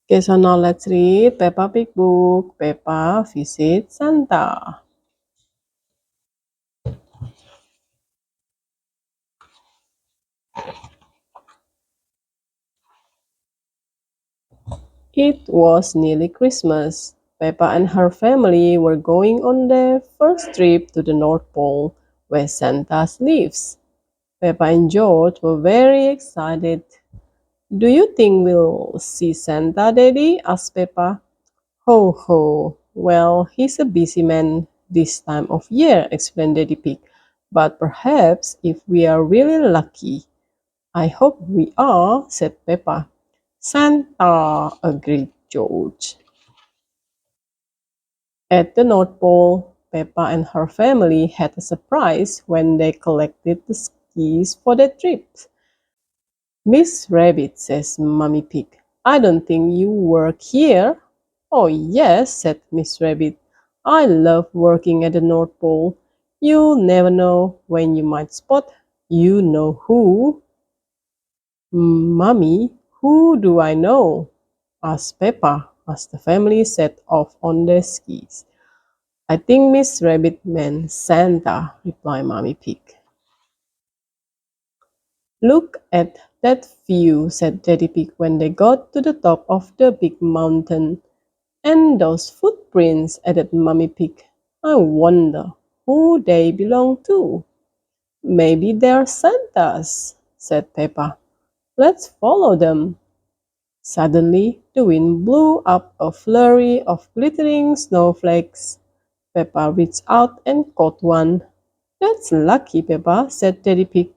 Okay, so now let's read Peppa Pig book, Peppa Visits Santa. It was nearly Christmas. Peppa and her family were going on their first trip to the North Pole, where Santa lives. Peppa and George were very excited. Do you think we'll see Santa, Daddy? Asked Peppa. Ho ho. Well, he's a busy man this time of year, explained Daddy Pig. But perhaps if we are really lucky. I hope we are, said Peppa. Santa, agreed George. At the North Pole, Peppa and her family had a surprise when they collected the skis for their trip. Miss Rabbit, says Mummy Pig. I don't think you work here. Oh, yes, said Miss Rabbit. I love working at the North Pole. You never know when you might spot you know who. Mummy, who do I know? Asked Peppa as the family set off on their skis. I think Miss Rabbit meant Santa, replied Mummy Pig. Look at that view, said Daddy Pig when they got to the top of the big mountain. And those footprints, added Mummy Pig. I wonder who they belong to. Maybe they're Santa's, said Peppa. Let's follow them. Suddenly, the wind blew up a flurry of glittering snowflakes. Peppa reached out and caught one. That's lucky, Peppa, said Daddy Pig.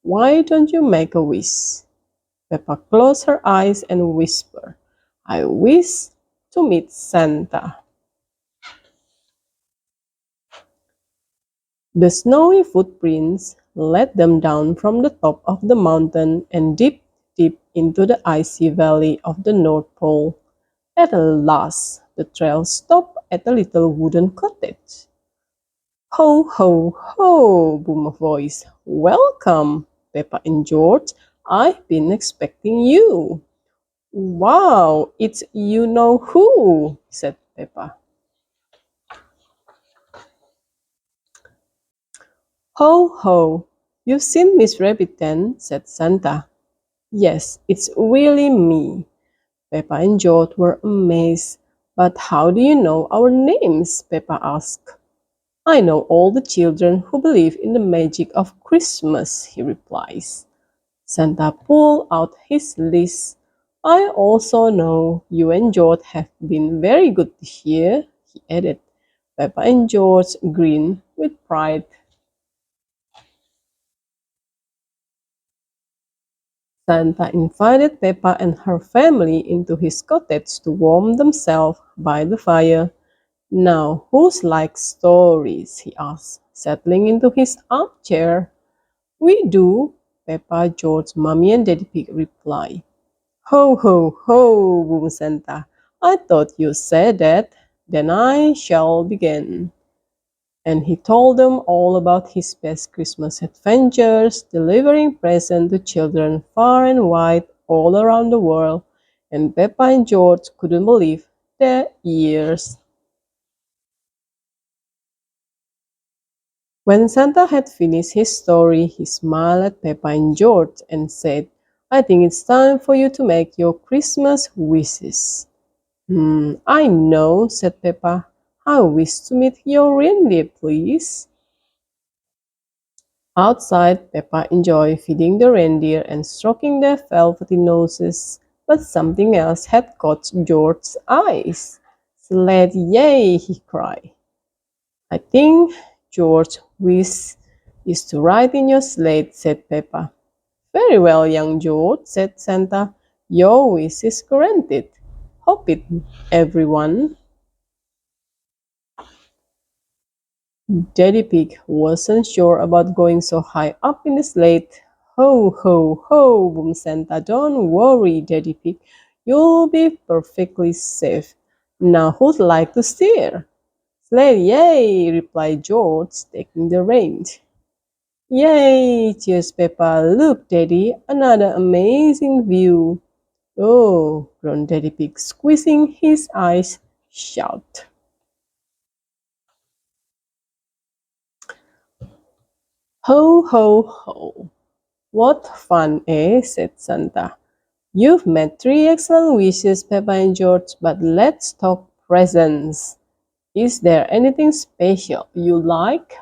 Why don't you make a wish? Peppa closed her eyes and whispered, I wish to meet Santa. The snowy footprints led them down from the top of the mountain and deep into the icy valley of the North Pole. At last, the trail stopped at a little wooden cottage. Ho, ho, ho, boomed a voice. Welcome, Peppa and George. I've been expecting you. Wow, it's you know who, said Peppa. Ho, ho, you've seen Miss Rabbit then, said Santa. Yes, it's really me. Peppa and George were amazed. But how do you know our names? Peppa asked. I know all the children who believe in the magic of Christmas, he replies. Santa pulled out his list. I also know you and George have been very good this year, he added. Peppa and George grinned with pride. Santa invited Peppa and her family into his cottage to warm themselves by the fire. Now, who's like stories? He asked, settling into his armchair. We do, Peppa, George, Mummy, and Daddy Pig replied. Ho, ho, ho, boomed Santa. I thought you said that. Then I shall begin. And he told them all about his best Christmas adventures, delivering presents to children far and wide all around the world. And Peppa and George couldn't believe their ears. When Santa had finished his story, he smiled at Peppa and George and said, I think it's time for you to make your Christmas wishes. I know, said Peppa. I wish to meet your reindeer, please. Outside, Peppa enjoyed feeding the reindeer and stroking their velvety noses, but something else had caught George's eyes. Sled, yay, he cried. I think George's wish is to ride in your sled, said Peppa. Very well, young George, said Santa. Your wish is granted. Hop it, everyone. Daddy Pig wasn't sure about going so high up in the sled. Ho, ho, ho, boomed Santa. Don't worry, Daddy Pig. You'll be perfectly safe. Now who'd like to steer? Sled, yay, replied George, taking the reins. Yay, cheers Peppa. Look, Daddy, another amazing view. Oh, groaned Daddy Pig, squeezing his eyes shut. Ho, ho, ho. What fun, eh? Said Santa. You've made three excellent wishes, Peppa and George, but let's talk presents. Is there anything special you like?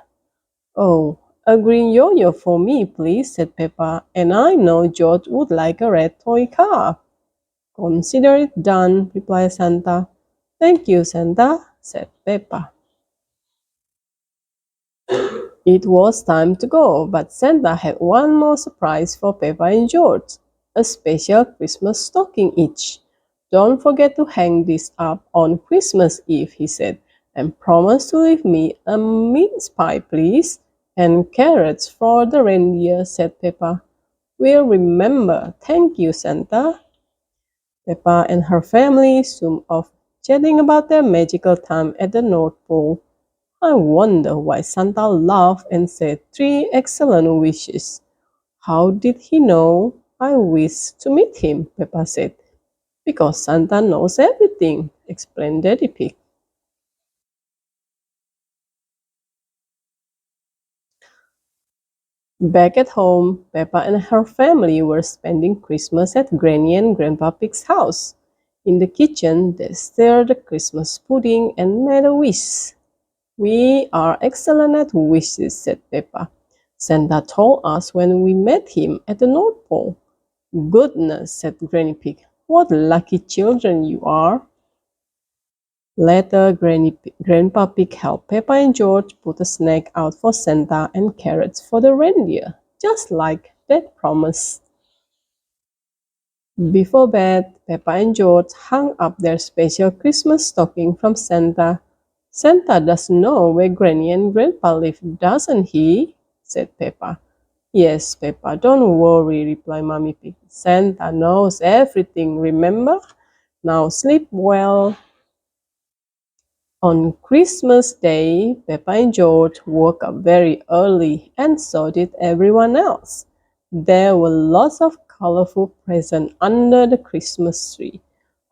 Oh, a green yo-yo for me, please, said Peppa, and I know George would like a red toy car. Consider it done, replied Santa. Thank you, Santa, said Peppa. It was time to go, but Santa had one more surprise for Peppa and George, a special Christmas stocking each. Don't forget to hang this up on Christmas Eve, he said, and promise to leave me a mince pie, please, and carrots for the reindeer, said Peppa. We'll remember. Thank you, Santa. Peppa and her family soon off, chatting about their magical time at the North Pole. I wonder why Santa laughed and said three excellent wishes. How did he know I wish to meet him? Peppa said. Because Santa knows everything, explained Daddy Pig. Back at home, Peppa and her family were spending Christmas at Granny and Grandpa Pig's house. In the kitchen, they stirred the Christmas pudding and made a wish. We are excellent at wishes, said Peppa. Santa told us when we met him at the North Pole. Goodness, said Granny Pig. What lucky children you are. Later, Grandpa Pig helped Peppa and George put a snack out for Santa and carrots for the reindeer, just like that promise. Before bed, Peppa and George hung up their special Christmas stocking from Santa. Santa does know where Granny and Grandpa live, doesn't he? Said Peppa. Yes, Peppa, don't worry, replied Mummy Pig. Santa knows everything, remember? Now sleep well. On Christmas Day, Peppa and George woke up very early, and so did everyone else. There were lots of colorful presents under the Christmas tree.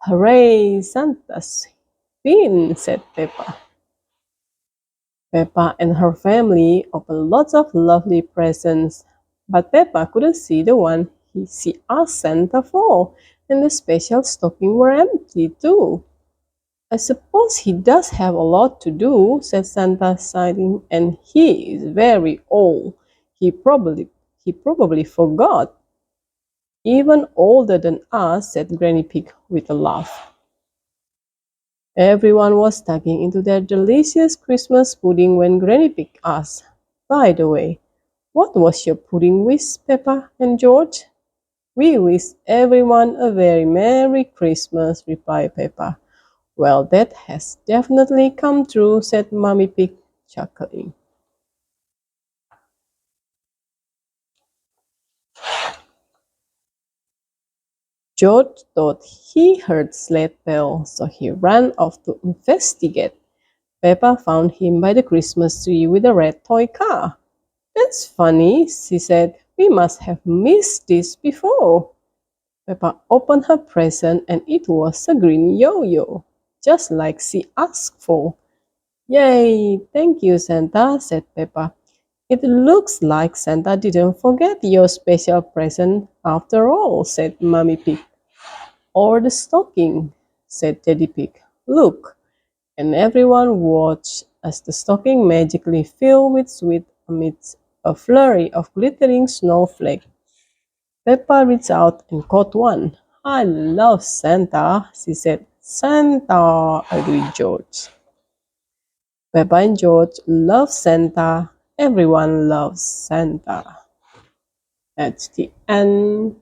Hooray, Santa's been, said Peppa. Peppa and her family opened lots of lovely presents, but Peppa couldn't see the one she asked Santa for, and the special stocking were empty too. I suppose he does have a lot to do, said Santa, sighing, and he is very old. He probably forgot. Even older than us, said Granny Pig with a laugh. Everyone was tugging into their delicious Christmas pudding when Granny Pig asked, By the way, what was your pudding wish, Peppa and George? We wish everyone a very Merry Christmas, replied Peppa. Well, that has definitely come true, said Mummy Pig, chuckling. George thought he heard sled bell, so he ran off to investigate. Peppa found him by the Christmas tree with a red toy car. That's funny, she said. We must have missed this before. Peppa opened her present and it was a green yo-yo, just like she asked for. Yay, thank you, Santa, said Peppa. It looks like Santa didn't forget your special present after all, said Mummy Pig. Or the stocking, said Daddy Pig. Look, and everyone watched as the stocking magically filled with sweet amidst a flurry of glittering snowflakes. Peppa reached out and caught one. I love Santa, she said. Santa, agreed George. Peppa and George love Santa. Everyone loves Santa. That's the end.